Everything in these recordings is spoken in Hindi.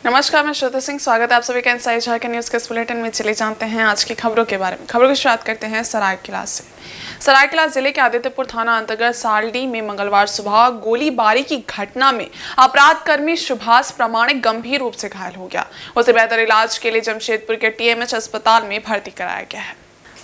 नमस्कार, मैं श्रुति सिंह। स्वागत है आप सभी का इनसाइड झारखंड न्यूज़ के इस बुलेटिन में। चले जानते हैं आज की खबरों के बारे में। खबरों की शुरुआत करते हैं सरायकेला से। सरायकेला जिले के आदित्यपुर थाना अंतर्गत सालडी में मंगलवार सुबह गोलीबारी की घटना में अपराध कर्मी सुभाष प्रामाणिक गंभीर रूप से घायल हो गया। उसे बेहतर इलाज के लिए जमशेदपुर के TMH अस्पताल में भर्ती कराया गया है।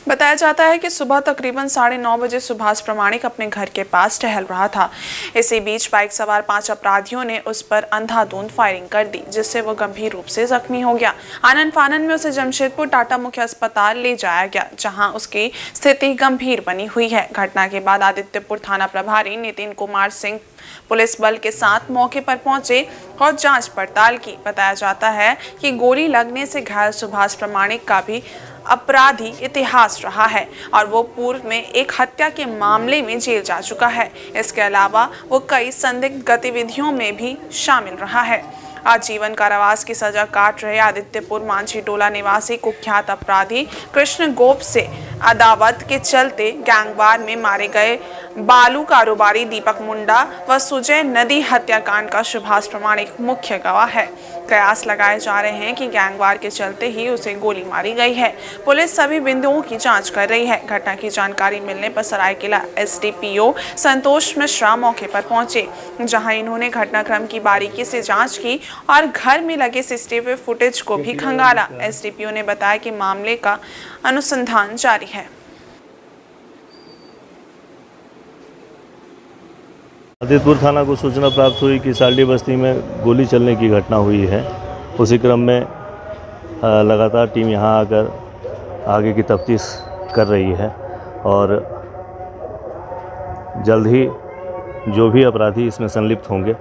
बताया जाता है कि सुबह तकरीबन 9:30 बजे सुभाष प्रामाणिक अपने घर के पास टहल रहा था। इसी बीच बाइक सवार 5 अपराधियों ने उस पर अंधाधुंध फायरिंग कर दी, जिससे वो गंभीर रूप से जख्मी हो गया। आनन फानन में उसे जमशेदपुर टाटा मुख्य अस्पताल ले जाया गया, जहां उसकी स्थिति गंभीर बनी हुई है। घटना के बाद आदित्यपुर थाना प्रभारी नितिन कुमार सिंह पुलिस बल के साथ मौके पर पहुंचे और जांच पड़ताल की। बताया जाता है कि गोली लगने से घायल सुभाष प्रामाणिक का भी अपराधी इतिहास रहा है और वो पूर्व में एक हत्या के मामले में जेल जा चुका है। इसके अलावा वो कई संदिग्ध गतिविधियों में भी शामिल रहा है। आजीवन कारावास की सजा काट रहे आदित्यपुर मांझी टोला निवासी कुख्यात अपराधी कृष्ण गोप से अदावत के चलते गैंगवार में मारे गए बालू कारोबारी दीपक मुंडा व सुजय नदी हत्याकांड का सुभाष प्रामाणिक मुख्य गवाह है। कयास लगाए जा रहे हैं कि गैंगवार के चलते ही उसे गोली मारी गई है। पुलिस सभी बिंदुओं की जांच कर रही है। घटना की जानकारी मिलने पर सरायकेला SDPO संतोष मिश्रा मौके पर पहुंचे, जहां इन्होंने घटनाक्रम की बारीकी से जांच की और घर में लगे CCTV फुटेज को भी खंगाला। SDPO ने बताया कि मामले का अनुसंधान जारी है। आदित्यपुर थाना को सूचना प्राप्त हुई कि सालडी बस्ती में गोली चलने की घटना हुई है। उसी क्रम में लगातार टीम यहां आकर आगे की तफ्तीश कर रही है और जल्द ही जो भी अपराधी इसमें संलिप्त होंगे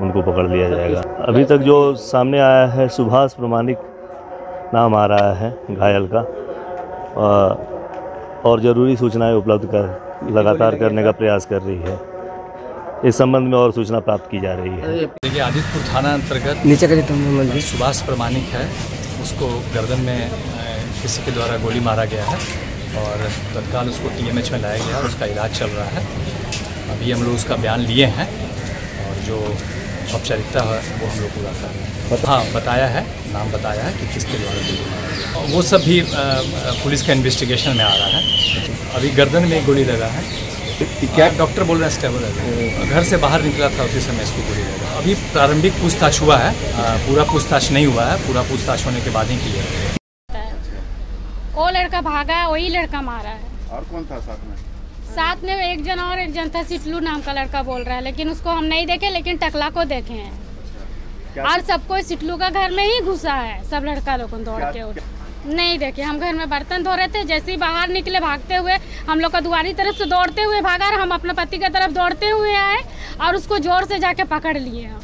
उनको पकड़ लिया जाएगा। अभी तक जो सामने आया है सुभाष प्रामाणिक नाम आ रहा है घायल का, और ज़रूरी सूचनाएं उपलब्ध कर लगातार करने का प्रयास कर रही है। इस संबंध में और सूचना प्राप्त की जा रही है। देखिए, आदित्यपुर थाना अंतर्गत नीचे सुभाष प्रामाणिक है, उसको गर्दन में किसी के द्वारा गोली मारा गया है और तत्काल उसको TMH में लाया गया और उसका इलाज चल रहा है। अभी हम लोग उसका बयान लिए हैं और जो औपचारिकता है वो हम लोग पूरा कर रहे हैं। हाँ, बताया है, नाम बताया है कि किसके द्वारा गोली मारा गया, वो सब भी पुलिस का इन्वेस्टिगेशन में आ रहा है। अभी गर्दन में गोली लगा है। क्या डॉक्टर बोल रहे हैं स्टेबल है, घर से बाहर निकला था उसी समय इसको गोली लगा। अभी प्रारंभिक पूछताछ हुआ है, पूरा पूछताछ नहीं हुआ है। पूरा पूछताछ होने के बाद ही क्लियर है। वो लड़का भागा है, वही लड़का मारा है। और कौन था साथ में? साथ में एक जन था, सिटलू नाम का लड़का बोल रहा है, लेकिन उसको हम नहीं देखे, लेकिन टकला को देखे हैं। और सबको सिटलू का घर में ही घुसा है, सब लड़का लोग दौड़ के नहीं देखे। हम घर में बर्तन धो रहे थे, जैसे ही बाहर निकले भागते हुए, हम लोग का दुआरी तरफ से दौड़ते हुए भागा, हम अपने पति की तरफ दौड़ते हुए आए और उसको जोर से जाके पकड़ लिए हम।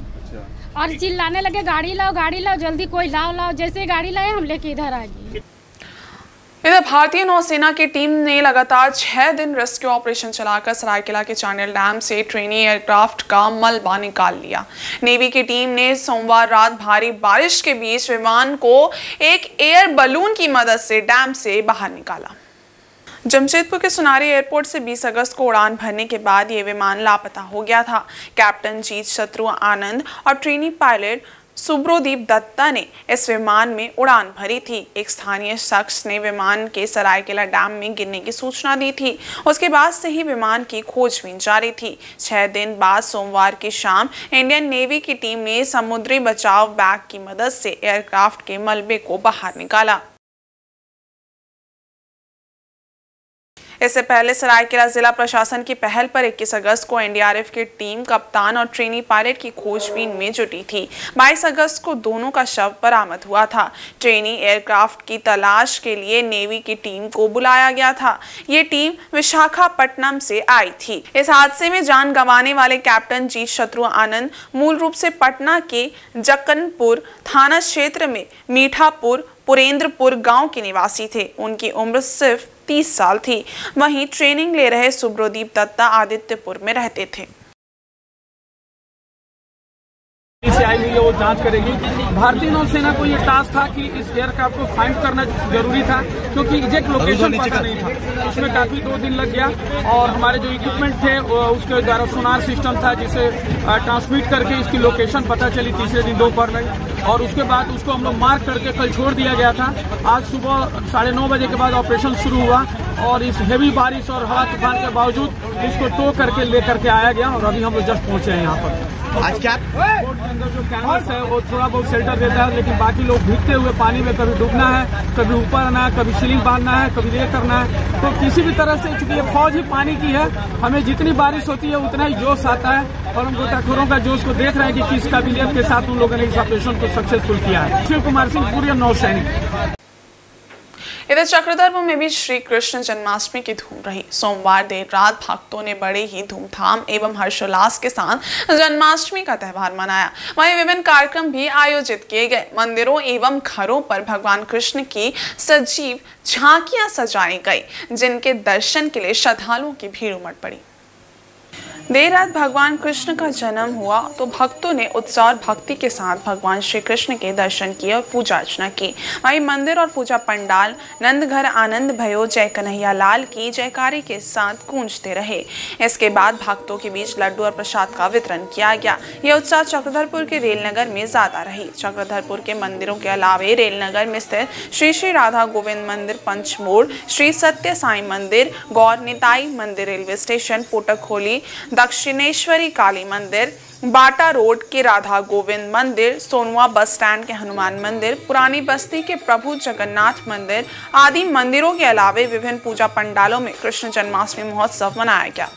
और चिल्लाने लगे, गाड़ी लाओ जल्दी, कोई लाओ। जैसे ही गाड़ी लाए हम लेके इधर आ गए। इधर भारतीय नौसेना की टीम ने लगातार 6 दिन रेस्क्यू ऑपरेशन चलाकर सरायकेला के चानेल डैम से ट्रेनी एयरक्राफ्ट का मलबा निकाल लिया। नेवी की टीम ने सोमवार रात भारी बारिश के बीच विमान को एक एयर बलून की मदद से डैम से बाहर निकाला। जमशेदपुर के सुनारी एयरपोर्ट से 20 अगस्त को उड़ान भरने के बाद ये विमान लापता हो गया था। कैप्टन जीत शत्रु आनंद और ट्रेनी पायलट सुब्रोदीप दत्ता ने इस विमान में उड़ान भरी थी। एक स्थानीय शख्स ने विमान के सरायकेला डैम में गिरने की सूचना दी थी। उसके बाद से ही विमान की खोजबीन जारी थी। 6 दिन बाद सोमवार की शाम इंडियन नेवी की टीम ने समुद्री बचाव बैग की मदद से एयरक्राफ्ट के मलबे को बाहर निकाला। इससे पहले सरायकेला जिला प्रशासन की पहल पर 21 अगस्त को NDRF की टीम कप्तान और ट्रेनी पायलट की खोजबीन में जुटी थी। 22 अगस्त को दोनों का शव बरामद हुआ था। ट्रेनी एयरक्राफ्ट की तलाश के लिए नेवी की टीम को बुलाया गया था। ये टीम विशाखापट्टनम से आई थी। इस हादसे में जान गंवाने वाले कैप्टन जीत शत्रु आनंद मूल रूप से पटना के जक्कनपुर थाना क्षेत्र में मीठापुर पुरेंद्रपुर गांव के निवासी थे। उनकी उम्र सिर्फ 30 साल थी। वहीं ट्रेनिंग ले रहे सुब्रोदीप दत्ता आदित्यपुर में रहते थे। आई हुई है वो जांच करेगी। भारतीय नौसेना को ये टास्क था कि इस एयरक्राफ्ट को फाइंड करना जरूरी था, क्योंकि एग्जैक्ट लोकेशन पता नहीं था। इसमें काफी 2 दिन लग गया और हमारे जो इक्विपमेंट थे उसके द्वारा सोनार सिस्टम था जिसे ट्रांसमिट करके इसकी लोकेशन पता चली तीसरे दिन दोपहर में, और उसके बाद उसको हम लोग मार्क करके कल छोड़ दिया गया था। आज सुबह 9:30 बजे के बाद ऑपरेशन शुरू हुआ और इस हेवी बारिश और हवा तूफान के बावजूद इसको टो करके लेकर के आया गया और अभी हम लोग जस्ट पहुंचे हैं यहाँ पर। आज क्या बोट के अंदर जो कैनवस है वो थोड़ा बहुत शेल्टर देता है, लेकिन बाकी लोग भीगते हुए पानी में कभी डूबना है, कभी ऊपर आना है, कभी सीलिंग बांधना है, कभी ये करना है। तो किसी भी तरह से, चूंकि ये फौज ही पानी की है, हमें जितनी बारिश होती है उतना ही जोश आता है और हम गोताखोरों का जोश को देख रहे हैं कि किस काबिलियत के साथ उन लोगों ने इस ऑपरेशन को सक्सेसफुल किया है। शिव कुमार सिंह, पूर्व नौसैनिक। इधर चक्रधरपुर में भी श्री कृष्ण जन्माष्टमी की धूम रही। सोमवार देर रात भक्तों ने बड़े ही धूमधाम एवं हर्षोल्लास के साथ जन्माष्टमी का त्यौहार मनाया। वहीं विभिन्न कार्यक्रम भी आयोजित किए गए। मंदिरों एवं घरों पर भगवान कृष्ण की सजीव झांकियां सजाई गई, जिनके दर्शन के लिए श्रद्धालुओं की भीड़ उमड़ पड़ी। देर रात भगवान कृष्ण का जन्म हुआ तो भक्तों ने उत्साह और भक्ति के साथ भगवान श्री कृष्ण के दर्शन किए और पूजा अर्चना की। वहीं मंदिर और पूजा पंडाल नंद घर आनंद भयो जय कन्हैया लाल की जयकारी के साथ गूंजते रहे। इसके बाद भक्तों के बीच लड्डू और प्रसाद का वितरण किया गया। यह उत्साह चक्रधरपुर के रेलनगर में ज्यादा रही। चक्रधरपुर के मंदिरों के अलावे रेलनगर में स्थित श्री श्री राधा गोविंद मंदिर, पंचमोड़, श्री सत्य साई मंदिर, गौर निताई मंदिर, रेलवे स्टेशन, पोटकहोली, दक्षिणेश्वरी काली मंदिर, बाटा रोड के राधा गोविंद मंदिर, सोनवा बस स्टैंड के हनुमान मंदिर, पुरानी बस्ती के प्रभु जगन्नाथ मंदिर आदि मंदिरों के अलावे विभिन्न पूजा पंडालों में कृष्ण जन्माष्टमी महोत्सव मनाया गया।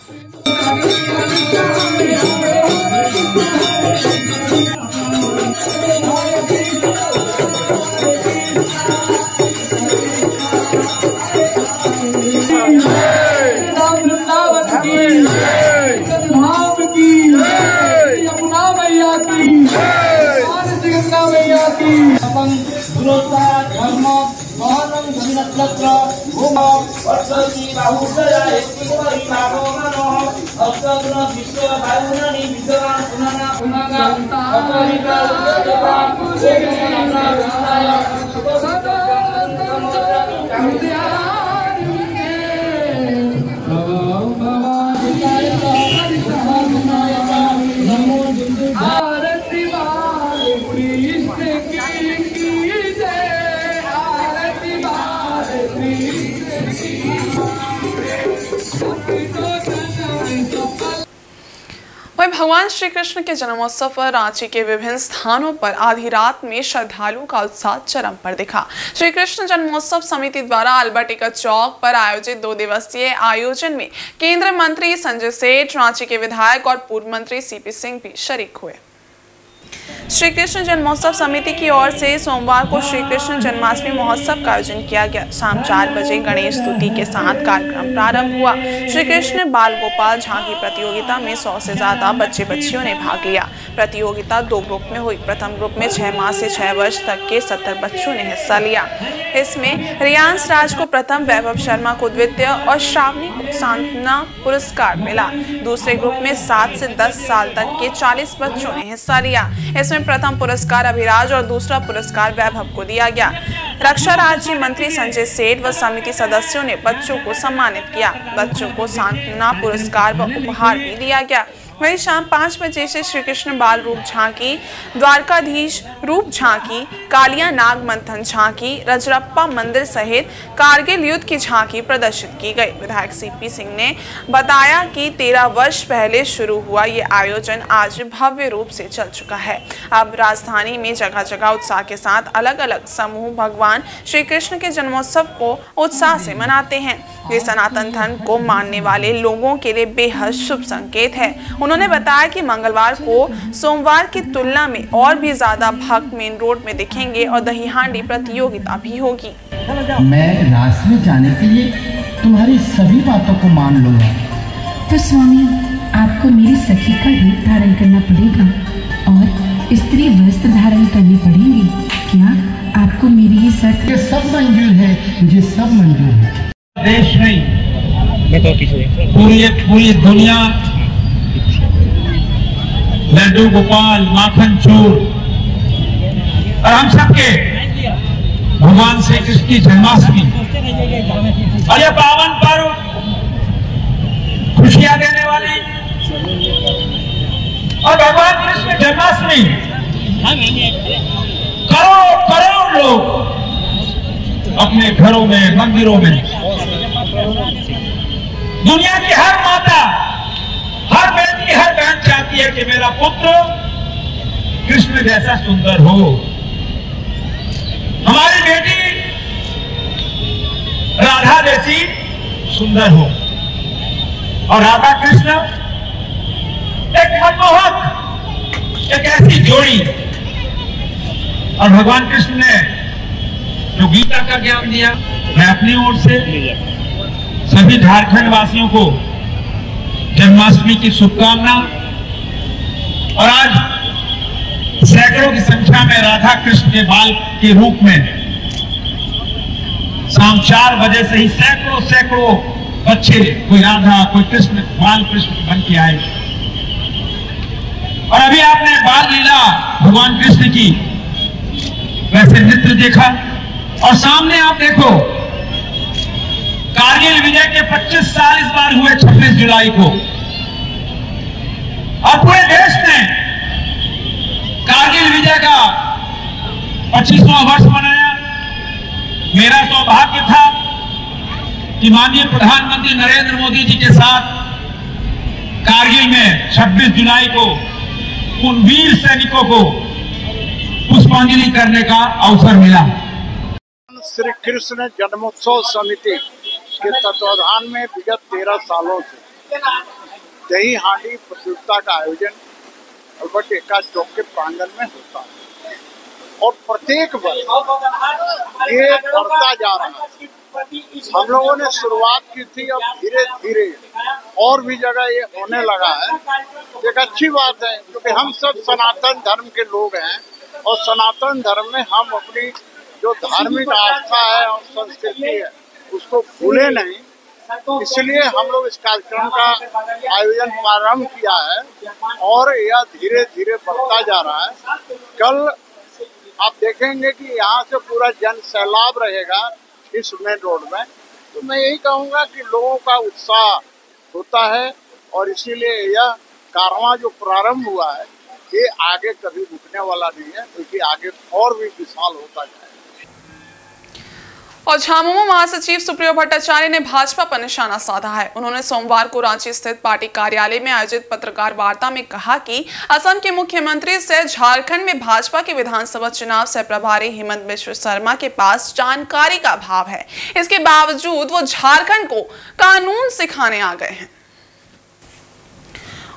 वहीं भगवान श्री कृष्ण के जन्मोत्सव पर रांची के विभिन्न स्थानों पर आधी रात में श्रद्धालुओं का उत्साह चरम पर दिखा। श्री कृष्ण जन्मोत्सव समिति द्वारा अल्बर्ट एक्का चौक पर आयोजित 2 दिवसीय आयोजन में केंद्रीय मंत्री संजय सेठ, रांची के विधायक और पूर्व मंत्री सीपी सिंह भी शरीक हुए। श्री कृष्ण जन्मोत्सव समिति की ओर से सोमवार को श्री कृष्ण जन्माष्टमी महोत्सव का आयोजन किया गया। शाम 4 बजे गणेश स्तुति के साथ कार्यक्रम प्रारंभ हुआ। श्री कृष्ण बाल गोपाल झांकी प्रतियोगिता में 100 से ज्यादा बच्चे बच्चियों ने भाग लिया। प्रतियोगिता 2 ग्रुप में हुई। प्रथम ग्रुप में 6 माह से 6 वर्ष तक के 70 बच्चों ने हिस्सा लिया। इसमें रियांश राज को प्रथम, वैभव शर्मा को द्वितीय और श्रावणी को सांत्वना पुरस्कार मिला। दूसरे ग्रुप में 7 से 10 साल तक के 40 बच्चों ने हिस्सा लिया। इसमें प्रथम पुरस्कार अभिराज और दूसरा पुरस्कार वैभव को दिया गया। रक्षा राज्य मंत्री संजय सेठ व समिति सदस्यों ने बच्चों को सम्मानित किया। बच्चों को सांत्वना पुरस्कार व उपहार भी दिया गया। वहीं शाम 5 बजे से श्री कृष्ण बाल रूप झांकी, द्वारकाधीश रूप झांकी, कालिया नाग मंथन झांकी, रजरप्पा मंदिर सहित कारगिल युद्ध की झांकी प्रदर्शित की गई। विधायक सीपी सिंह ने बताया कि 13 वर्ष पहले शुरू हुआ ये आयोजन आज भव्य रूप से चल चुका है। अब राजधानी में जगह जगह उत्साह के साथ अलग अलग समूह भगवान श्री कृष्ण के जन्मोत्सव को उत्साह से मनाते हैं। ये सनातन धर्म को मानने वाले लोगों के लिए बेहद शुभ संकेत है। उन्होंने बताया कि मंगलवार को सोमवार की तुलना में और भी ज्यादा भक्त मेन रोड में दिखेंगे और दही हांडी प्रतियोगिता भी होगी। मैं रास में जाने के लिए तुम्हारी सभी बातों को मान लूंगा। तो स्वामी, आपको मेरी सखी का रूप धारण करना पड़ेगा और स्त्री वस्त्र धारण करनी पड़ेगी। क्या आपको मेरी ये शर्त? ये सब मंजूर है, मुझे सब मंजूर है। देश नहीं, पूरी दुनिया लड्डू गोपाल, माखन चूर और हम सबके भगवान श्री कृष्ण की जन्माष्टमी और यह पावन पर्व खुशियां देने वाली और भगवान कृष्ण जन्माष्टमी करोड़ लोग अपने घरों में, मंदिरों में, दुनिया की हर माता, हर बेटी, हर बहन चाहती है कि मेरा पुत्र कृष्ण जैसा सुंदर हो, हमारी बेटी राधा जैसी सुंदर हो। और राधा कृष्ण एक मनमोहक, एक ऐसी जोड़ी। और भगवान कृष्ण ने जो गीता का ज्ञान दिया, मैं अपनी ओर से सभी झारखंड वासियों को जन्माष्टमी की शुभकामना। और आज सैकड़ों की संख्या में राधा कृष्ण के बाल के रूप में शाम 4 बजे से ही सैकड़ों बच्चे, कोई राधा, कोई कृष्ण, बाल कृष्ण बन के आए। और अभी आपने बाल लीला भगवान कृष्ण की वैसे नृत्य देखा। और सामने आप देखो, कारगिल विजय के 25 साल इस बार हुए 26 जुलाई को, और पूरे देश ने कारगिल विजय का 25वां वर्ष मनाया। मेरा सौभाग्य था कि माननीय प्रधानमंत्री नरेंद्र मोदी जी के साथ कारगिल में 26 जुलाई को उन वीर सैनिकों को पुष्पांजलि करने का अवसर मिला। श्री कृष्ण जन्मोत्सव समिति के तत्वाधान में विगत 13 सालों से दही हांडी प्रतियोगिता का आयोजन अल्बर्ट एक्का चौक के प्रांगण में होता है और प्रत्येक वर्ष ये बढ़ता जा रहा है। हम लोगों ने शुरुआत की थी, अब धीरे धीरे और भी जगह ये होने लगा है। एक अच्छी बात है, क्योंकि हम सब सनातन धर्म के लोग हैं और सनातन धर्म में हम अपनी जो धार्मिक आस्था है और संस्कृति है उसको भूले नहीं। इसलिए हम लोग इस कार्यक्रम का आयोजन प्रारंभ किया है और यह धीरे धीरे बढ़ता जा रहा है। कल आप देखेंगे कि यहाँ से पूरा जन सैलाब रहेगा इस मेन रोड में। तो मैं यही कहूँगा कि लोगों का उत्साह होता है और इसीलिए यह कारवां जो प्रारंभ हुआ है ये आगे कभी रुकने वाला नहीं है, क्योंकि आगे और भी विशाल होता जाए। और झामुमो महासचिव सुप्रियो भट्टाचार्य ने भाजपा पर निशाना साधा है। उन्होंने सोमवार को रांची स्थित पार्टी कार्यालय में आयोजित पत्रकार वार्ता में कहा कि असम के मुख्यमंत्री से झारखंड में भाजपा के विधानसभा चुनाव से प्रभारी हेमंत बिश्व शर्मा के पास जानकारी का अभाव है। इसके बावजूद वो झारखंड को कानून सिखाने आ गए हैं।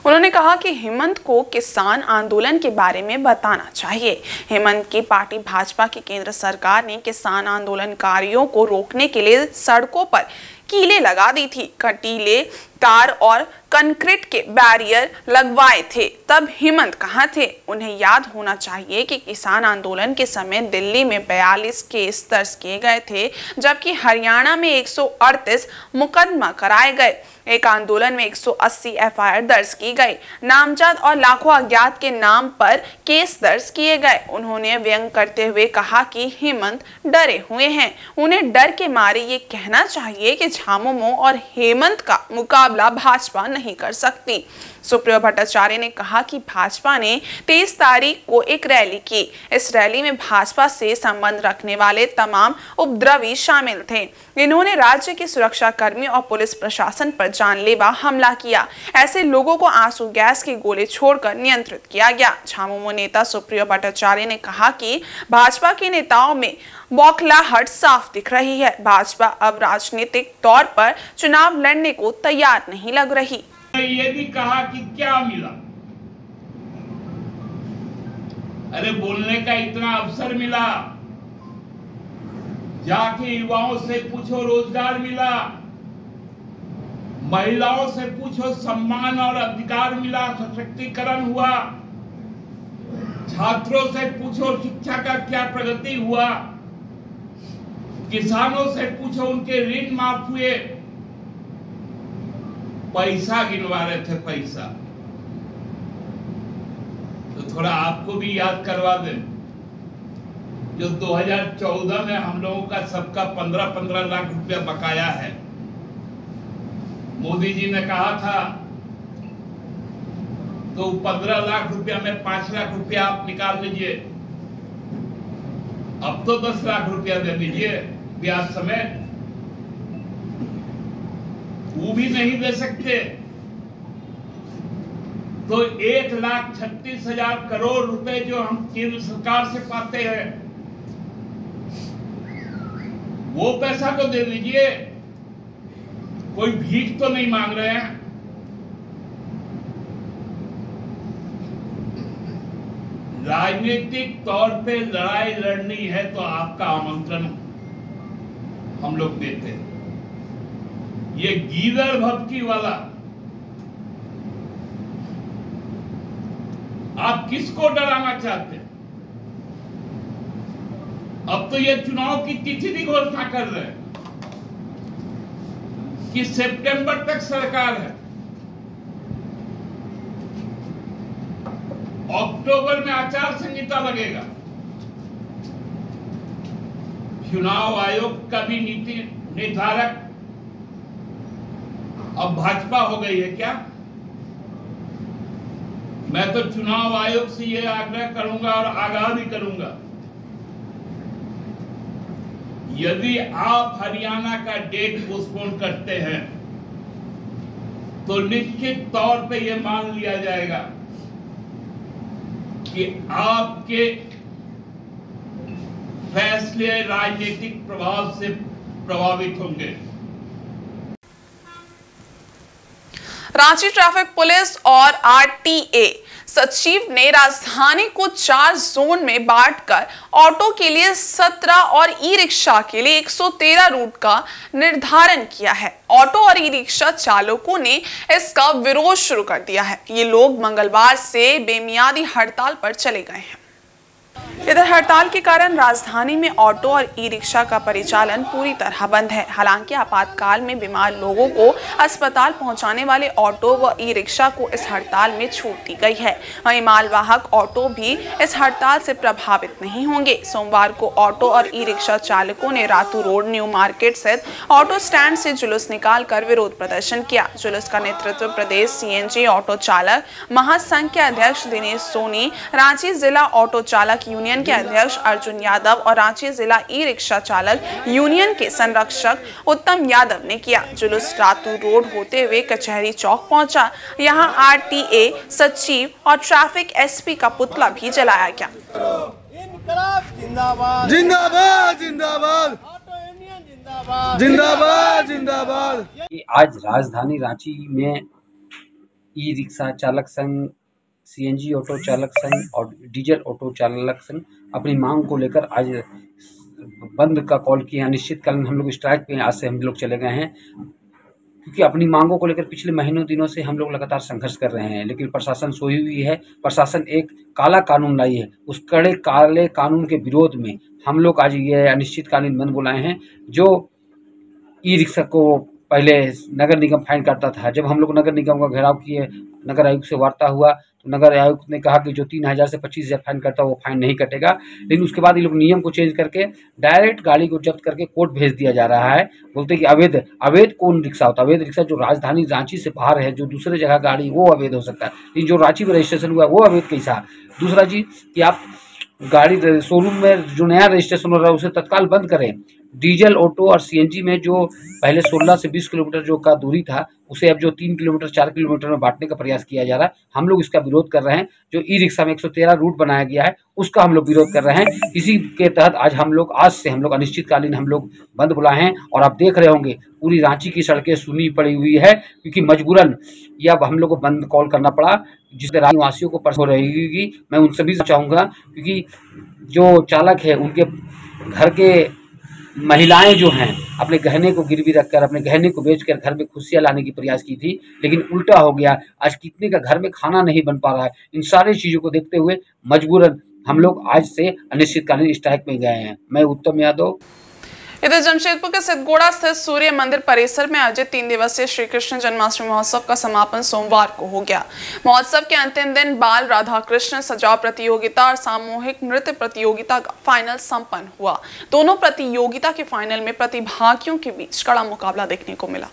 उन्होंने कहा कि हेमंत को किसान आंदोलन के बारे में बताना चाहिए। हेमंत की पार्टी भाजपा की केंद्र सरकार ने किसान आंदोलनकारियों को रोकने के लिए सड़कों पर कीले लगा दी थी, कटीले तार और कंक्रीट के बैरियर लगवाए थे। तब हेमंत कहाँ थे? उन्हें याद होना चाहिए कि किसान आंदोलन के समय दिल्ली में 42 केस दर्ज किए गए थे, जबकि हरियाणा में 138 मुकदमा कराए गए। एक आंदोलन में 180 एफआईआर दर्ज की गई। नामजद और लाखों अज्ञात के नाम पर केस दर्ज किए गए। उन्होंने व्यंग करते हुए कहा कि हेमंत डरे हुए हैं। उन्हें डर के मारे ये कहना चाहिए कि झामुमो और हेमंत का मुकाबला भाजपा नहीं कर सकती। सुप्रियो भट्टाचार्य ने कहा कि भाजपा ने 23 तारीख को एक रैली की। इस रैली में भाजपा से संबंध रखने वाले तमाम उपद्रवी शामिल थे। इन्होंने राज्य के सुरक्षा कर्मी और पुलिस प्रशासन पर जानलेवा हमला किया। ऐसे लोगों को आंसू गैस के गोले छोड़कर नियंत्रित किया गया। झामुमो नेता सुप्रियो भट्टाचार्य ने कहा कि भाजपा के नेताओं में बौखलाहट साफ दिख रही है। भाजपा अब राजनीतिक तौर पर चुनाव लड़ने को तैयार नहीं लग रही। ये भी कहा कि क्या मिला, अरे बोलने का इतना अवसर मिला, जाके युवाओं से पूछो रोजगार मिला, महिलाओं से पूछो सम्मान और अधिकार मिला, सशक्तिकरण हुआ, छात्रों से पूछो शिक्षा का क्या प्रगति हुआ, किसानों से पूछो उनके ऋण माफ हुए, पैसा गिनवा रहे थे पैसा। थोड़ा आपको भी याद करवा दें, जो 2014 में हम लोगों का सबका 15-15 लाख रुपया बकाया है। मोदी जी ने कहा था तो 15 लाख रुपया में 5 लाख रुपया आप निकाल लीजिए, अब तो 10 लाख रुपया दे दीजिए ब्याज समेत। वो भी नहीं दे सकते तो 1,36,000 करोड़ रुपए जो हम केंद्र सरकार से पाते हैं वो पैसा तो दे दीजिए, कोई भीख तो नहीं मांग रहे हैं। राजनीतिक तौर पे लड़ाई लड़नी है तो आपका आमंत्रण हम लोग देते हैं। ये गीदड़ भभकी वाला आप किसको डराना चाहते हैं? अब तो ये चुनाव की तिथि की घोषणा कर रहे हैं कि सितंबर तक सरकार है, अक्टूबर में आचार संहिता लगेगा। चुनाव आयोग का भी नीति निर्धारक अब भाजपा हो गई है क्या? मैं तो चुनाव आयोग से यह आग्रह करूंगा और आगाह भी करूंगा, यदि आप हरियाणा का डेट पोस्टपोन करते हैं तो निश्चित तौर पे यह मान लिया जाएगा कि आपके फैसले राजनीतिक प्रभाव से प्रभावित होंगे। रांची ट्रैफिक पुलिस और आरटीए सचिव ने राजधानी को 4 जोन में बांटकर ऑटो के लिए 17 और ई रिक्शा के लिए 113 रूट का निर्धारण किया है। ऑटो और ई रिक्शा चालकों ने इसका विरोध शुरू कर दिया है। ये लोग मंगलवार से बेमियादी हड़ताल पर चले गए हैं। इधर हड़ताल के कारण राजधानी में ऑटो और ई रिक्शा का परिचालन पूरी तरह बंद है। हालांकि आपातकाल में बीमार लोगों को अस्पताल पहुंचाने वाले ऑटो व ई रिक्शा को इस हड़ताल में छूट दी गई है। वहीं मालवाहक ऑटो भी इस हड़ताल से प्रभावित नहीं होंगे। सोमवार को ऑटो और ई रिक्शा चालकों ने रातू रोड, न्यू मार्केट स्थित ऑटो स्टैंड से जुलूस निकालकर विरोध प्रदर्शन किया। जुलूस का नेतृत्व प्रदेश सीएनजी ऑटो चालक महासंघ के अध्यक्ष दिनेश सोनी, रांची जिला ऑटो चालक यूनियन के अध्यक्ष अर्जुन यादव और रांची जिला ई रिक्शा चालक यूनियन के संरक्षक उत्तम यादव ने किया। जुलूस रातू रोड होते हुए कचहरी चौक पहुंचा। यहां आरटीए सचिव और ट्रैफिक एसपी का पुतला भी जलाया गया। जिंदाबाद जिंदाबाद जिंदाबाद जिंदाबाद जिंदाबाद। आज राजधानी रांची में ई रिक्शा चालक संघ, सीएनजी ऑटो चालक संघ और डीजल ऑटो चालक संघ अपनी मांग को लेकर आज बंद का कॉल किया। अनिश्चितकालीन हम लोग स्ट्राइक पे आज से हम लोग चले गए हैं, क्योंकि अपनी मांगों को लेकर पिछले महीनों दिनों से हम लोग लगातार संघर्ष कर रहे हैं, लेकिन प्रशासन सोई हुई है। प्रशासन एक काला कानून लाई है, उस कड़े काले कानून के विरोध में हम लोग आज ये अनिश्चितकालीन बंद बुलाए हैं। जो ई रिक्शा को पहले नगर निगम फाइन करता था, जब हम लोग नगर निगम का घेराव किए, नगर आयुक्त से वार्ता हुआ तो नगर आयुक्त ने कहा कि जो 3,000 से 25,000 फाइन करता है वो फाइन नहीं कटेगा। लेकिन उसके बाद ये लोग नियम को चेंज करके डायरेक्ट गाड़ी को जब्त करके कोर्ट भेज दिया जा रहा है। बोलते हैं कि अवैध कौन रिक्शा होता है? अवैध रिक्शा जो राजधानी रांची से बाहर है, जो दूसरे जगह गाड़ी, वो अवैध हो सकता है, लेकिन जो रांची में रजिस्ट्रेशन हुआ है वो अवैध कैसा? दूसरा चीज़ कि आप गाड़ी शोरूम में जो नया रजिस्ट्रेशन हो रहा है उसे तत्काल बंद करें। डीजल ऑटो और सीएनजी में जो पहले 16 से 20 किलोमीटर जो का दूरी था उसे अब जो 3 किलोमीटर 4 किलोमीटर में बांटने का प्रयास किया जा रहा है, हम लोग इसका विरोध कर रहे हैं। जो ई रिक्शा में 113 रूट बनाया गया है उसका हम लोग विरोध कर रहे हैं। इसी के तहत आज से हम लोग अनिश्चितकालीन हम लोग बंद बुलाए हैं। और आप देख रहे होंगे पूरी रांची की सड़कें सुनी पड़ी हुई है, क्योंकि मजबूरन ये अब हम लोग को बंद कॉल करना पड़ा, जिससे निवासियों को परेशानी रहेगी। मैं उन सभी से चाहूँगा, क्योंकि जो चालक है उनके घर के महिलाएं जो हैं अपने गहने को गिरवी रखकर, अपने गहने को बेचकर घर में खुशियाँ लाने की प्रयास की थी, लेकिन उल्टा हो गया। आज कितने का घर में खाना नहीं बन पा रहा है। इन सारी चीज़ों को देखते हुए मजबूरन हम लोग आज से अनिश्चितकालीन स्ट्राइक में गए हैं। मैं उत्तम यादव। इधर जमशेदपुर के सिद्धगोड़ा स्थित सूर्य मंदिर परिसर में आयोजित 3 दिवसीय श्री कृष्ण जन्माष्टमी महोत्सव का समापन सोमवार को हो गया। महोत्सव के अंतिम दिन बाल राधा कृष्ण सजाव प्रतियोगिता और सामूहिक नृत्य प्रतियोगिता का फाइनल संपन्न हुआ। दोनों प्रतियोगिता के फाइनल में प्रतिभागियों के बीच कड़ा मुकाबला देखने को मिला।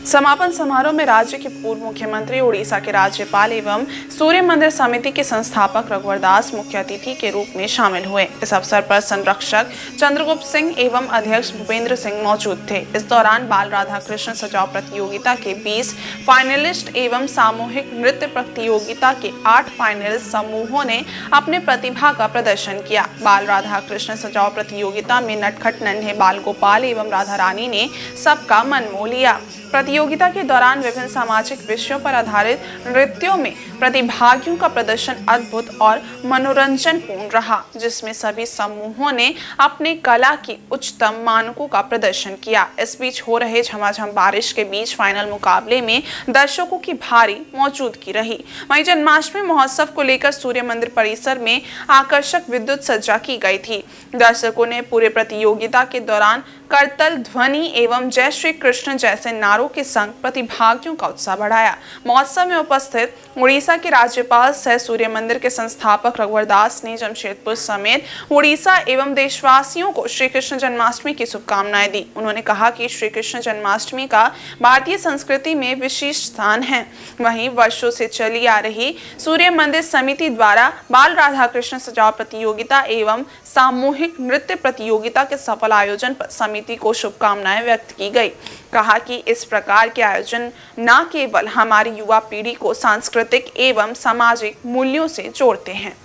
समापन समारोह में राज्य के पूर्व मुख्यमंत्री, उड़ीसा के राज्यपाल एवं सूर्य मंदिर समिति के संस्थापक रघुवर दास मुख्य अतिथि के रूप में शामिल हुए। इस अवसर पर संरक्षक चंद्रगुप्त सिंह एवं अध्यक्ष भूपेंद्र सिंह मौजूद थे। इस दौरान बाल राधा कृष्ण सजाव प्रतियोगिता के 20 फाइनलिस्ट एवं सामूहिक नृत्य प्रतियोगिता के 8 फाइनलिस्ट समूहों ने अपने प्रतिभा का प्रदर्शन किया। बाल राधा कृष्ण सजाव प्रतियोगिता में नटखट नन्हे बाल गोपाल एवं राधा रानी ने सबका मन मोह लिया। प्रतियोगिता के दौरान विभिन्न सामाजिक विषयों पर आधारित नृत्यों में प्रतिभागियों का प्रदर्शन अद्भुत और मनोरंजनपूर्ण रहा, जिसमें सभी समूहों ने अपने कला की उच्चतम मानकों का प्रदर्शन किया। इस बीच हो रहे झमाझम बारिश के बीच फाइनल मुकाबले में दर्शकों की भारी मौजूदगी रही। वहीं जन्माष्टमी महोत्सव को लेकर सूर्य मंदिर परिसर में आकर्षक विद्युत सज्जा की गई थी। दर्शकों ने पूरे प्रतियोगिता के दौरान करतल ध्वनि एवं जय श्री कृष्ण जैसे नारों के संग प्रतिभागियों का उत्साह बढ़ाया। महोत्सव में उपस्थित उड़ीसा के राज्यपाल सह सूर्य मंदिर के संस्थापक रघुवर दास ने जमशेदपुर समेत उड़ीसा एवं देशवासियों को श्री कृष्ण जन्माष्टमी की शुभकामनाएं दी। उन्होंने कहा कि श्री कृष्ण जन्माष्टमी का भारतीय संस्कृति में विशेष स्थान है। वहीं वर्षों से चली आ रही सूर्य मंदिर समिति द्वारा बाल राधा कृष्ण सजाव प्रतियोगिता एवं सामूहिक नृत्य प्रतियोगिता के सफल आयोजन पर समिति को शुभकामनाएं व्यक्त की गई। कहा कि इस प्रकार के आयोजन न केवल हमारी युवा पीढ़ी को सांस्कृतिक एवं सामाजिक मूल्यों से जोड़ते हैं।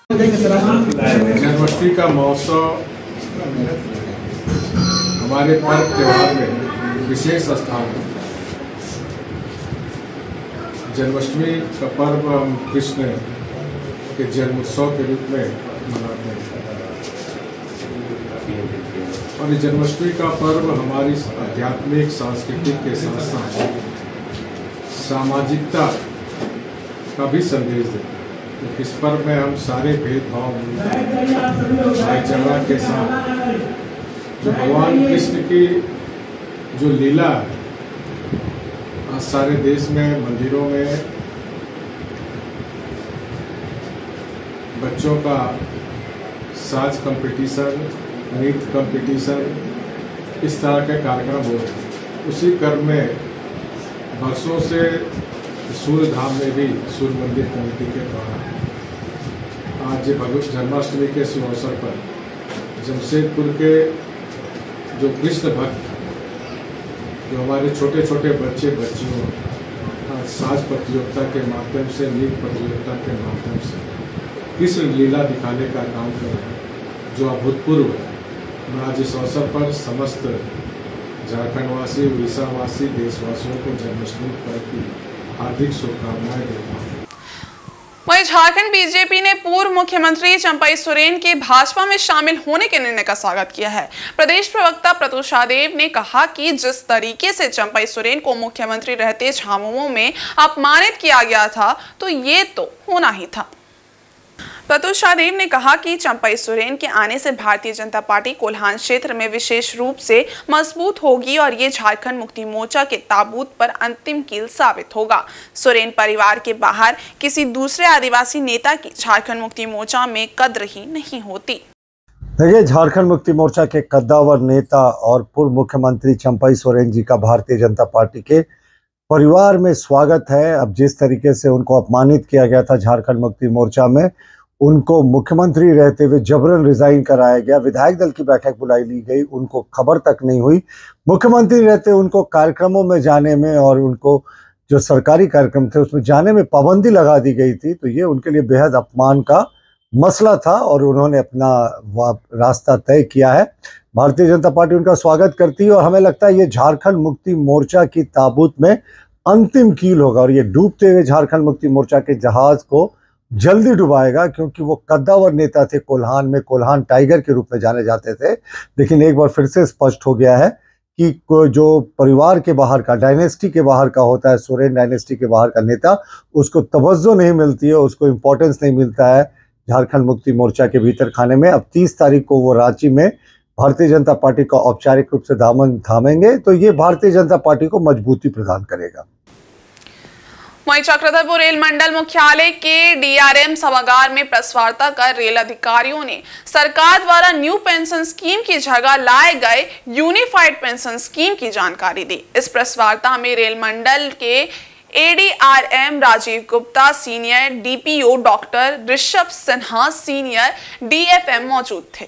जन्माष्टमी का महोत्सव हमारे पर्व त्योहार में विशेष स्थान है। जन्माष्टमी का पर्व हम कृष्ण के जन्मोत्सव के रूप में मनाते हैं और इस जन्माष्टमी का पर्व हमारी आध्यात्मिक सांस्कृतिक के साथ साथ सामाजिकता का भी संदेश देता है। तो इस पर्व में हम सारे भेदभाव भाईचारा के साथ जो भगवान कृष्ण की जो लीला है, आज सारे देश में मंदिरों में बच्चों का साज कंपटीशन, नृत्य कंपटीशन, इस तरह के कार्यक्रम हो रहे हैं। उसी क्रम में वर्षों से सूर्य धाम में भी सूर्य मंदिर कमेटी के द्वारा आज भगवत जन्माष्टमी के शुभ अवसर पर जमशेदपुर के जो कृष्ण भक्त, जो हमारे छोटे छोटे बच्चे बच्चियों आज साज प्रतियोगिता के माध्यम से, नृत्य प्रतियोगिता के माध्यम से कृष्ण लीला दिखाने का काम कर रहे हैं, जो अभूतपूर्व है। मैं आज इस अवसर पर समस्त झारखंडवासी, उड़ीसावासी, देशवासियों को जन्माष्टमी पर्व की हार्दिक शुभकामनाएं देता हूँ। वहीं झारखंड बीजेपी ने पूर्व मुख्यमंत्री चंपई सोरेन के भाजपा में शामिल होने के निर्णय का स्वागत किया है। प्रदेश प्रवक्ता प्रत्युष शाहदेव ने कहा कि जिस तरीके से चंपई सोरेन को मुख्यमंत्री रहते झामुमो में अपमानित किया गया था, तो ये तो होना ही था। प्रत्युष शाहदेव ने कहा कि चंपई सोरेन के आने से भारतीय जनता पार्टी कोल्हान क्षेत्र में विशेष रूप से मजबूत होगी और ये झारखंड मुक्ति मोर्चा के ताबूत पर अंतिम कील साबित होगा। सोरेन परिवार के बाहर किसी दूसरे आदिवासी नेता की झारखंड मुक्ति मोर्चा में कद्र ही नहीं होती। देखिए, झारखंड मुक्ति मोर्चा के कद्दावर नेता और पूर्व मुख्यमंत्री चंपई सोरेन जी का भारतीय जनता पार्टी के परिवार में स्वागत है। अब जिस तरीके से उनको अपमानित किया गया था झारखंड मुक्ति मोर्चा में, उनको मुख्यमंत्री रहते हुए जबरन रिजाइन कराया गया, विधायक दल की बैठक बुलाई ली गई, उनको खबर तक नहीं हुई, मुख्यमंत्री रहते उनको कार्यक्रमों में जाने में और उनको जो सरकारी कार्यक्रम थे उसमें जाने में पाबंदी लगा दी गई थी। तो ये उनके लिए बेहद अपमान का मसला था और उन्होंने अपना रास्ता तय किया है। भारतीय जनता पार्टी उनका स्वागत करती है और हमें लगता है ये झारखंड मुक्ति मोर्चा की ताबूत में अंतिम कील होगा और ये डूबते हुए झारखंड मुक्ति मोर्चा के जहाज को जल्दी डुबाएगा, क्योंकि वो कद्दावर नेता थे कोल्हान में, कोल्हान टाइगर के रूप में जाने जाते थे। लेकिन एक बार फिर से स्पष्ट हो गया है कि जो परिवार के बाहर का, डायनेस्टी के बाहर का होता है, सोरेन डायनेस्टी के बाहर का नेता, उसको तवज्जो नहीं मिलती है, उसको इम्पोर्टेंस नहीं मिलता है झारखंड मुक्ति मोर्चा के भीतर खाने में। अब 30 तारीख को वो रांची में भारतीय जनता पार्टी का औपचारिक रूप से दामन थामेंगे, तो ये भारतीय जनता पार्टी को मजबूती प्रदान करेगा। वहीं चक्रधरपुर रेल मंडल मुख्यालय के डीआरएम सभागार में प्रेस वार्ता कर रेल अधिकारियों ने सरकार द्वारा न्यू पेंशन स्कीम की जगह लाए गए यूनिफाइड पेंशन स्कीम की जानकारी दी। इस प्रेस वार्ता में रेल मंडल के ADRM Rajeev Gupta, senior DPO doctor Rishabh Sinha, senior DFM मौजूद थे।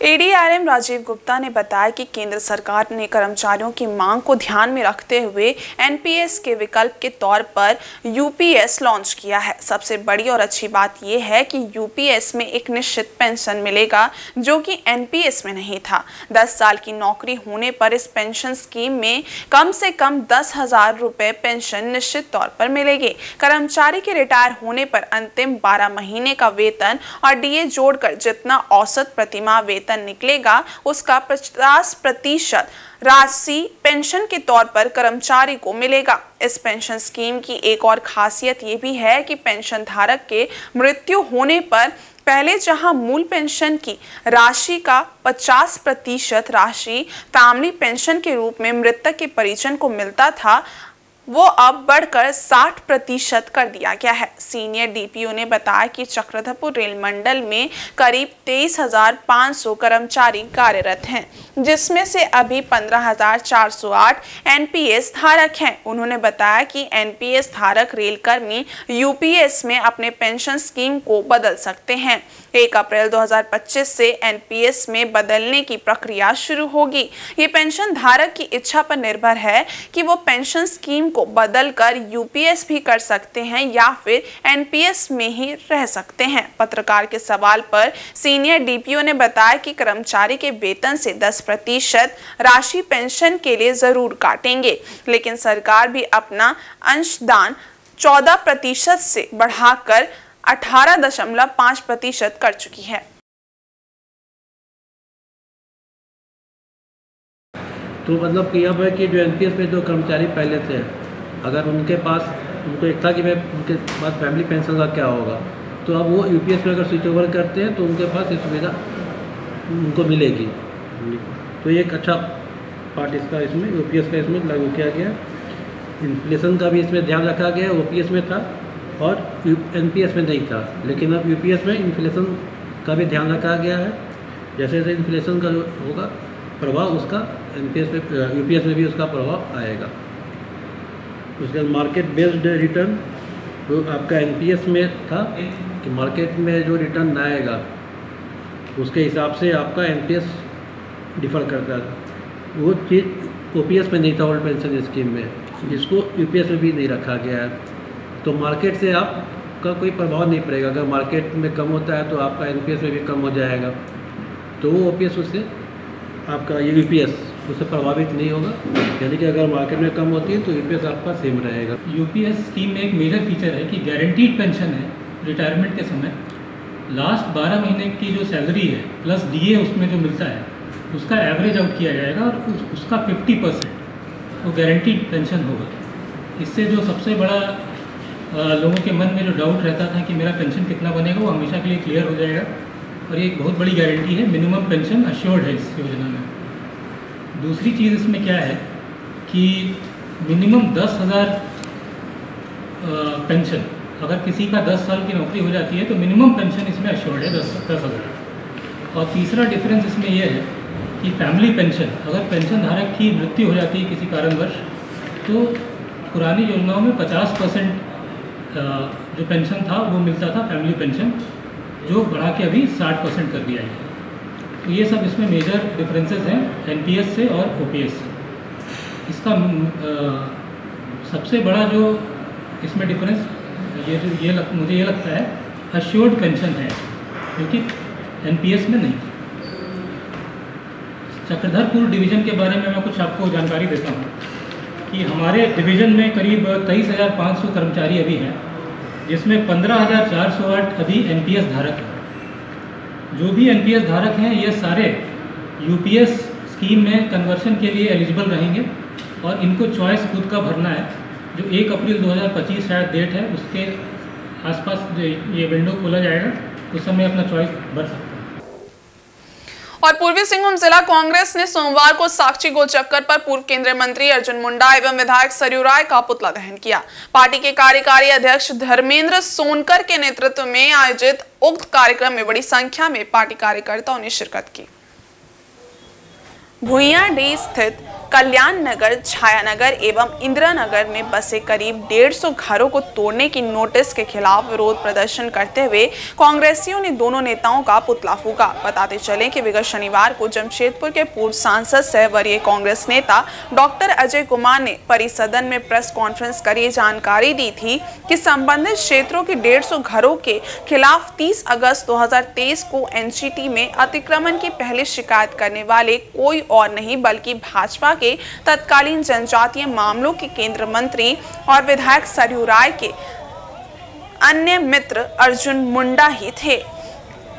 एडीआरएम राजीव गुप्ता ने बताया कि केंद्र सरकार ने कर्मचारियों की मांग को ध्यान में रखते हुए एनपीएस के विकल्प के तौर पर यूपीएस लॉन्च किया है। सबसे बड़ी और अच्छी बात यह है कि यूपीएस में एक निश्चित पेंशन मिलेगा जो कि एनपीएस में नहीं था। 10 साल की नौकरी होने पर इस पेंशन स्कीम में कम से कम 10,000 रुपए पेंशन निश्चित तौर पर मिलेगी। कर्मचारी के रिटायर होने पर अंतिम 12 महीने का वेतन और डीए जोड़कर जितना औसत प्रतिमाह वेतन निकलेगा उसका 50% राशि पेंशन के तौर पर कर्मचारी को मिलेगा। इस पेंशन स्कीम की एक और खासियत ये भी है कि पेंशन धारक के मृत्यु होने पर पहले जहां मूल पेंशन की राशि का 50% राशि फैमिली पेंशन के रूप में मृतक के परिजन को मिलता था, वो अब बढ़कर 60% कर दिया गया है। सीनियर डीपीओ ने बताया कि चक्रधरपुर रेल मंडल में करीब 23,500 कर्मचारी कार्यरत हैं, जिसमें से अभी 15,408 एनपीएस धारक हैं। उन्होंने बताया कि एनपीएस धारक रेलकर्मी यूपीएस में अपने पेंशन स्कीम को बदल सकते हैं। 1 अप्रैल 2025 से एनपीएस में बदलने की प्रक्रिया शुरू होगी। ये पेंशन धारक की इच्छा पर निर्भर है कि वो पेंशन स्कीम को बदलकर यूपीएस भी कर सकते हैं या फिर एनपीएस में ही रह सकते हैं। पत्रकार के सवाल पर सीनियर डीपीओ ने बताया कि कर्मचारी के वेतन से 10% राशि पेंशन के लिए जरूर काटेंगे, लेकिन सरकार भी अपना अंशदान 14% से बढ़ाकर 18.5% कर चुकी है। तो मतलब कि अब है कि जो एनपीएस में जो कर्मचारी पहले थे, अगर उनको एक था कि मैं उनके पास फैमिली पेंशन का क्या होगा, तो अब वो यूपीएस में अगर स्विच ओवर करते हैं तो उनके पास ये सुविधा उनको मिलेगी। तो ये एक अच्छा पार्ट इसका इसमें यूपीएस का इसमें लागू किया गया। इन्फ्लेशन का भी इसमें ध्यान रखा गया। ओपीएस में था और एनपीएस में नहीं था, लेकिन अब यूपीएस में इन्फ्लेशन का भी ध्यान रखा गया है। जैसे जैसे इन्फ्लेशन का जो होगा प्रभाव उसका एनपीएस में, यूपीएस में भी उसका प्रभाव आएगा। उसके बाद मार्केट बेस्ड रिटर्न, जो आपका एनपीएस में था कि मार्केट में जो रिटर्न आएगा उसके हिसाब से आपका एनपीएस डिफर करता था। वो चीज़ ओपीएस में नहीं था ओल्ड पेंशन स्कीम में, जिसको यूपीएस में भी नहीं रखा गया है। तो मार्केट से आपका कोई प्रभाव नहीं पड़ेगा। अगर मार्केट में कम होता है तो आपका एनपीएस में भी कम हो जाएगा, तो वो ओपीएस उससे आपका ये यूपीएस उससे प्रभावित नहीं होगा। यानी कि अगर मार्केट में कम होती है तो यूपीएस आपका सेम रहेगा। यूपीएस स्कीम में एक मेजर फीचर है कि गारंटीड पेंशन है रिटायरमेंट के समय। लास्ट 12 महीने की जो सैलरी है प्लस डीए उसमें जो मिलता है उसका एवरेज आउट किया जाएगा और उसका 50% वो गारंटीड पेंशन होगा। इससे जो सबसे बड़ा लोगों के मन में जो डाउट रहता था कि मेरा पेंशन कितना बनेगा, वो हमेशा के लिए क्लियर हो जाएगा। और ये एक बहुत बड़ी गारंटी है, मिनिमम पेंशन अश्योर्ड है इस योजना में। दूसरी चीज़ इसमें क्या है कि मिनिमम 10,000 पेंशन, अगर किसी का 10 साल की नौकरी हो जाती है तो मिनिमम पेंशन इसमें अश्योर्ड है 10,000। और तीसरा डिफरेंस इसमें यह है कि फैमिली पेंशन, अगर पेंशन धारक की मृत्यु हो जाती है किसी कारणवश, तो पुरानी योजनाओं में 50% जो पेंशन था वो मिलता था फैमिली पेंशन, जो बढ़ा के अभी 60% कर दिया है। तो ये सब इसमें मेजर डिफरेंसेस हैं एनपीएस से और ओपीएस से। इसका सबसे बड़ा जो इसमें डिफरेंस मुझे ये लगता है अश्योर्ड पेंशन है, क्योंकि एनपीएस में नहीं। चक्रधरपुर डिवीज़न के बारे में मैं कुछ आपको जानकारी देता हूँ कि हमारे डिवीज़न में करीब 23,500 कर्मचारी अभी हैं जिसमें 15,408 अभी एनपीएस धारक हैं। जो भी एनपीएस धारक हैं ये सारे यूपीएस स्कीम में कन्वर्शन के लिए एलिजिबल रहेंगे और इनको चॉइस खुद का भरना है। जो 1 अप्रैल 2025 शायद डेट है, उसके आसपास ये विंडो खोला जाएगा, उस समय अपना चॉइस भर सकते हैं। और पूर्वी सिंहभूम जिला कांग्रेस ने सोमवार को साक्षी गोलचक्कर पर पूर्व केंद्रीय मंत्री अर्जुन मुंडा एवं विधायक सरयू राय का पुतला दहन किया। पार्टी के कार्यकारी अध्यक्ष धर्मेंद्र सोनकर के नेतृत्व में आयोजित उक्त कार्यक्रम में बड़ी संख्या में पार्टी कार्यकर्ताओं ने शिरकत की। भुइयाडीह स्थित कल्याण नगर, छायानगर एवं इंदिरा नगर में बसे करीब 150 घरों को तोड़ने की नोटिस के खिलाफ विरोध प्रदर्शन करते हुए कांग्रेसियों ने दोनों नेताओं का पुतला फूंका। बताते चले कि विगत शनिवार को जमशेदपुर के पूर्व सांसद सह वरीय कांग्रेस नेता डॉक्टर अजय कुमार ने परिसदन में प्रेस कॉन्फ्रेंस कर ये जानकारी दी थी कि संबंधित क्षेत्रों के 150 घरों के खिलाफ 30 अगस्त 2023 को एनजीटी में अतिक्रमण की पहली शिकायत करने वाले कोई और नहीं बल्कि भाजपा के तत्कालीन जनजातीय मामलों के केंद्रीय मंत्री और विधायक सरयू राय के अन्य मित्र अर्जुन मुंडा ही थे।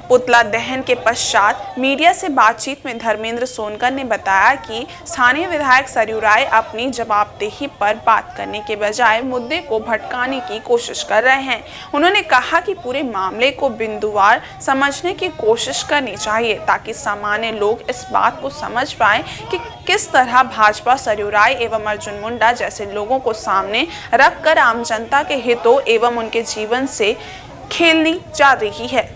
पुतला दहन के पश्चात मीडिया से बातचीत में धर्मेंद्र सोनकर ने बताया कि स्थानीय विधायक सरयू राय अपनी जवाबदेही पर बात करने के बजाय मुद्दे को भटकाने की कोशिश कर रहे हैं। उन्होंने कहा कि पूरे मामले को बिंदुवार समझने की कोशिश करनी चाहिए ताकि सामान्य लोग इस बात को समझ पाए कि किस तरह भाजपा सरयू राय एवं अर्जुन मुंडा जैसे लोगों को सामने रखकर आम जनता के हितों एवं उनके जीवन से खेलनी जा रही है।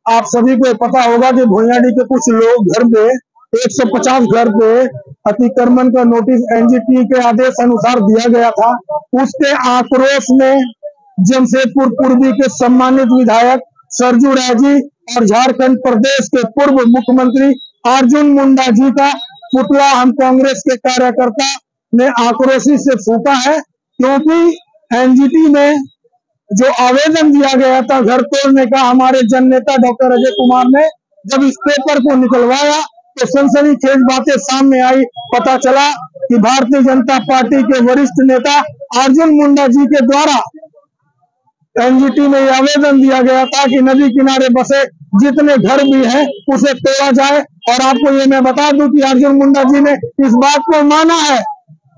आप सभी को पता होगा कि भुइयाडीह के कुछ लोग घर पे 150 घर पे अतिक्रमण का नोटिस एनजीटी के आदेश अनुसार दिया गया था। उसके आक्रोश में जमशेदपुर पूर्वी के सम्मानित विधायक सरयू राय जी और झारखंड प्रदेश के पूर्व मुख्यमंत्री अर्जुन मुंडा जी का पुतला हम कांग्रेस के कार्यकर्ता ने आक्रोशी से फूंका है, क्योंकि एनजीटी में जो आवेदन दिया गया था घर तोड़ने का, हमारे जन नेता डॉक्टर अजय कुमार ने जब इस पेपर को निकलवाया तो सनसनीखेज बातें सामने आई। पता चला कि भारतीय जनता पार्टी के वरिष्ठ नेता अर्जुन मुंडा जी के द्वारा एनजीटी में यह आवेदन दिया गया था कि नदी किनारे बसे जितने घर भी हैं उसे तोड़ा जाए। और आपको ये मैं बता दूं कि अर्जुन मुंडा जी ने इस बात को माना है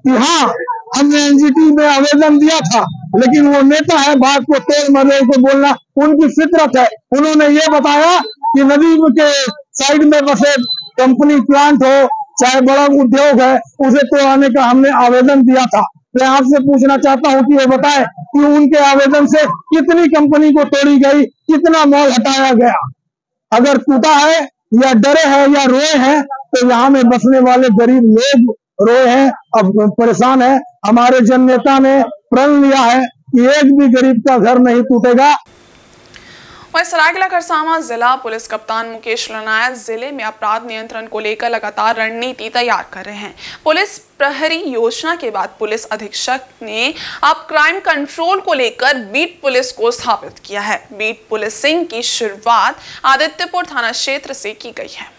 कि हाँ, हमने एनजीटी में आवेदन दिया था, लेकिन वो नेता है, बात को तोड़ मरोड़ को बोलना उनकी फितरत है। उन्होंने ये बताया कि नदी के साइड में बसे कंपनी प्लांट हो चाहे बड़ा उद्योग है, उसे तोड़ाने का हमने आवेदन दिया था। मैं आपसे पूछना चाहता हूं कि ये बताएं कि उनके आवेदन से कितनी कंपनी को तोड़ी गई, कितना मॉल हटाया गया। अगर टूटा है या डरे हैं या रोए हैं तो यहाँ में बसने वाले गरीब लोग रोए हैं, अब परेशान है। हमारे जन नेता ने प्रण लिया है कि एक भी गरीब का घर नहीं टूटेगा। वहीं सरायकेला खरसावां जिला पुलिस कप्तान मुकेश लनायत जिले में अपराध नियंत्रण को लेकर लगातार रणनीति तैयार कर रहे हैं। पुलिस प्रहरी योजना के बाद पुलिस अधीक्षक ने अब क्राइम कंट्रोल को लेकर बीट पुलिस को स्थापित किया है। बीट पुलिसिंग की शुरुआत आदित्यपुर थाना क्षेत्र से की गई है।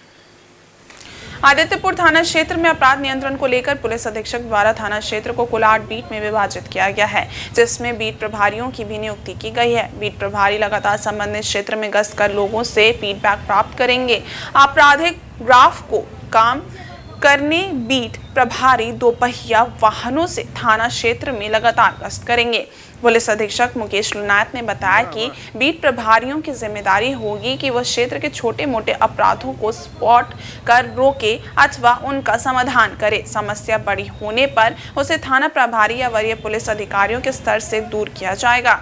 आदित्यपुर थाना क्षेत्र में अपराध नियंत्रण को लेकर पुलिस अधीक्षक द्वारा थाना क्षेत्र को कुल 8 बीट में विभाजित किया गया है, जिसमें बीट प्रभारियों की भी नियुक्ति की गई है। बीट प्रभारी लगातार संबंधित क्षेत्र में गश्त कर लोगों से फीडबैक प्राप्त करेंगे। आपराधिक ग्राफ को काम करने बीट प्रभारी दोपहिया वाहनों से थाना क्षेत्र में लगातार गश्त करेंगे। पुलिस अधीक्षक मुकेश लनायत ने बताया कि बीट प्रभारियों की जिम्मेदारी होगी कि वह क्षेत्र के छोटे मोटे अपराधों को स्पॉट कर रोके अथवा उनका समाधान करे। समस्या बड़ी होने पर उसे थाना प्रभारी या वरीय पुलिस अधिकारियों के स्तर से दूर किया जाएगा।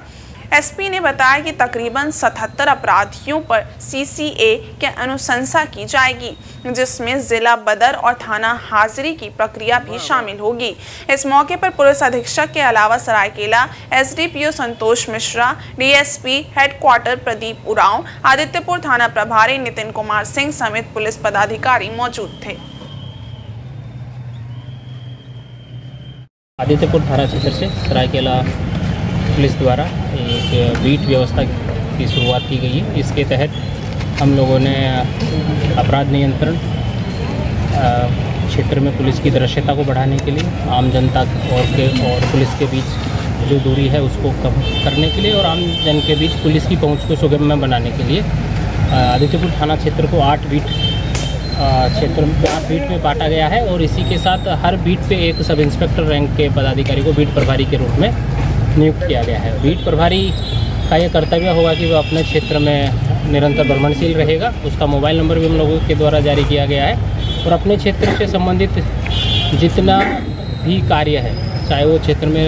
एसपी ने बताया कि तकरीबन 77 अपराधियों पर सीसीए के अनुशंसा की जाएगी, जिसमें जिला बदर और थाना हाजिरी की प्रक्रिया भी शामिल होगी। इस मौके पर पुलिस अधीक्षक के अलावा Seraikela SDPO Santosh Mishra, DSP headquarter Pradeep Oraon, Adityapur थाना प्रभारी नितिन कुमार सिंह समेत पुलिस पदाधिकारी मौजूद थे। आदित्यपुर थाना क्षेत्र से सरायकेला पुलिस द्वारा एक बीट व्यवस्था की शुरुआत की गई है। इसके तहत हम लोगों ने अपराध नियंत्रण क्षेत्र में पुलिस की दृश्यता को बढ़ाने के लिए आम जनता और पुलिस के बीच जो दूरी है उसको कम करने के लिए और आम जन के बीच पुलिस की पहुंच को सुगम्य बनाने के लिए आदित्यपुर थाना क्षेत्र को 8 बीट में बांटा गया है और इसी के साथ हर बीट पे एक सब इंस्पेक्टर रैंक के पदाधिकारी को बीट प्रभारी के रूप में नियुक्त किया गया है। बीट प्रभारी का यह कर्तव्य होगा कि वह अपने क्षेत्र में निरंतर भ्रमणशील रहेगा। उसका मोबाइल नंबर भी हम लोगों के द्वारा जारी किया गया है और अपने क्षेत्र से संबंधित जितना भी कार्य है, चाहे वो क्षेत्र में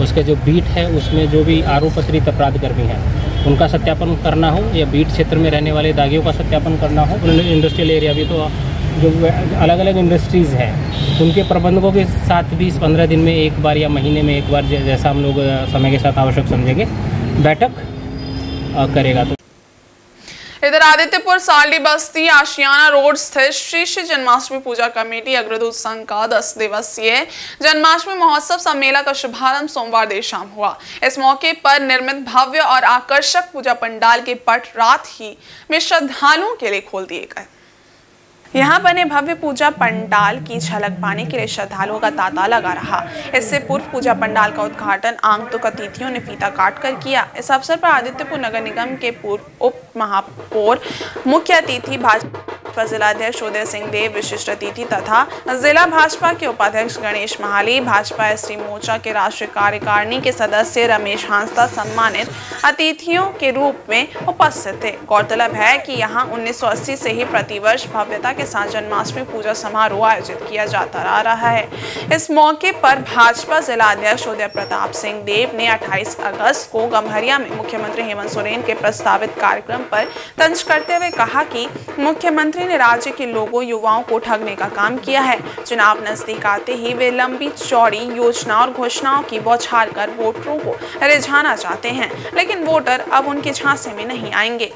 उसके जो बीट है उसमें जो भी आरोपित अपराधकर्मी हैं उनका सत्यापन करना हो या बीट क्षेत्र में रहने वाले दागियों का सत्यापन करना हो, इंडस्ट्रियल एरिया भी तो जो अलग अलग इंडस्ट्रीज़ हैं उनके प्रबंधकों के साथ भी 15 दिन में एक बार या महीने में एक बार जैसा हम लोग समय के साथ आवश्यक समझेंगे बैठक करेगा। तो इधर आदित्यपुर साल्डी बस्ती आशियाना रोड स्थित श्री श्री जन्माष्टमी पूजा कमेटी अग्रदूत संघ का 10 दिवसीय जन्माष्टमी महोत्सव सम्मेलन का शुभारंभ सोमवार देर शाम हुआ। इस मौके पर निर्मित भव्य और आकर्षक पूजा पंडाल के पट रात ही में श्रद्धालुओं के लिए खोल दिए गए। यहाँ बने भव्य पूजा पंडाल की झलक पाने के लिए श्रद्धालुओं का तांता लगा रहा। इससे पूर्व पूजा पंडाल का उद्घाटन आगंतुक अतिथियों ने फीता काटकर किया। इस अवसर पर आदित्यपुर नगर निगम के पूर्व उप महापौर, मुख्य अतिथि भाजपा जिलाध्यक्ष उदय सिंह देव, विशिष्ट अतिथि तथा जिला भाजपा के उपाध्यक्ष गणेश महाली, भाजपा एसटी मोर्चा के राष्ट्रीय कार्यकारिणी के सदस्य रमेश हांसदा सम्मानित अतिथियों के रूप में उपस्थित थे। गौरतलब है कि यहाँ 1980 से ही प्रतिवर्ष भव्यता के साथ जन्माष्टमी पूजा समारोह आयोजित किया जाता आ रहा है। इस मौके पर भाजपा जिलाध्यक्ष उदय प्रताप सिंह देव ने 28 अगस्त को गम्हरिया में मुख्यमंत्री हेमंत सोरेन के प्रस्तावित कार्यक्रम पर तंज करते हुए कहा कि मुख्यमंत्री ने राज्य के लोगों युवाओं को ठगने का काम किया है। चुनाव नजदीक आते ही वे लंबी चौड़ी योजना और घोषणाओं की बौछार कर वोटरों को रिझाना चाहते हैं, लेकिन वोटर अब उनके झांसे में नहीं आएंगे।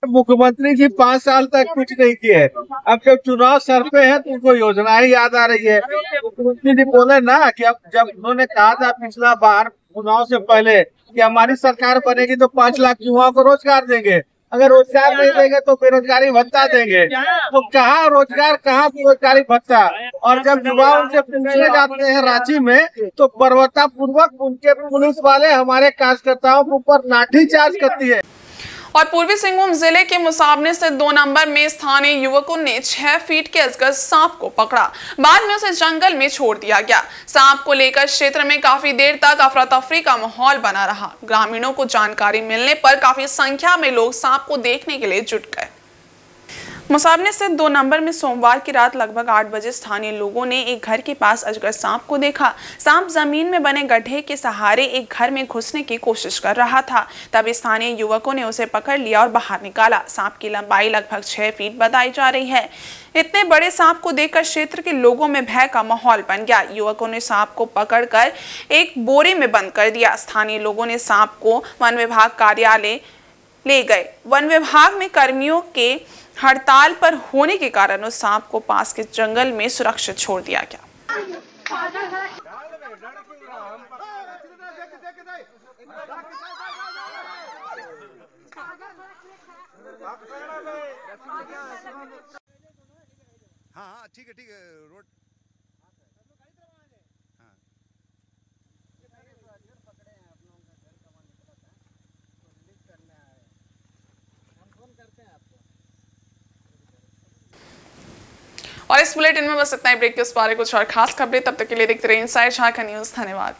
मुख्यमंत्री जी 5 साल तक कुछ नहीं किए। अब जब चुनाव सर पे है तो उनको योजनाएं याद आ रही है। मुख्यमंत्री जी बोले ना कि अब जब उन्होंने कहा था पिछला बार चुनाव से पहले कि हमारी सरकार बनेगी तो 5 लाख युवाओं को रोजगार देंगे, अगर रोजगार नहीं देंगे तो बेरोजगारी भत्ता देंगे। तो कहाँ रोजगार, कहाँ बेरोजगारी भत्ता? और जब युवा उनसे पूछने जाते हैं रांची में तो बर्बरता पूर्वक उनके पुलिस वाले हमारे कार्यकर्ताओं के ऊपर लाठीचार्ज करती है। और पूर्वी सिंहभूम जिले के मुसाबने से 2 नंबर में स्थानीय युवकों ने 6 फीट के अजगर सांप को पकड़ा। बाद में उसे जंगल में छोड़ दिया गया। सांप को लेकर क्षेत्र में काफी देर तक अफरा तफरी का माहौल बना रहा। ग्रामीणों को जानकारी मिलने पर काफी संख्या में लोग सांप को देखने के लिए जुट गए। मुसाबने से 2 नंबर में सोमवार की रात लगभग 8 बजे स्थानीय लोगों ने एक घर के पास अजगर सांप को देखा। सांप जमीन में बने गड्ढे के सहारे एक घर में घुसने की कोशिश कर रहा था। तब स्थानीय युवकों ने उसे पकड़ लिया और बाहर निकाला। सांप की लंबाई लगभग 6 फीट बताई जा रही है। इतने बड़े सांप को देखकर क्षेत्र के लोगों में भय का माहौल बन गया। युवकों ने सांप को पकड़कर एक बोरे में बंद कर दिया। स्थानीय लोगों ने सांप को वन विभाग कार्यालय ले गए। वन विभाग में कर्मियों के हड़ताल पर होने के कारण उस सांप को पास के जंगल में सुरक्षित छोड़ दिया गया। हाँ ठीक है रोड और इस बुलेटिन में बस इतना ही। ब्रेक के उस बारे कुछ और खास खबरें, तब तक के लिए देखते रहिए इनसाइड झारखंड न्यूज। धन्यवाद।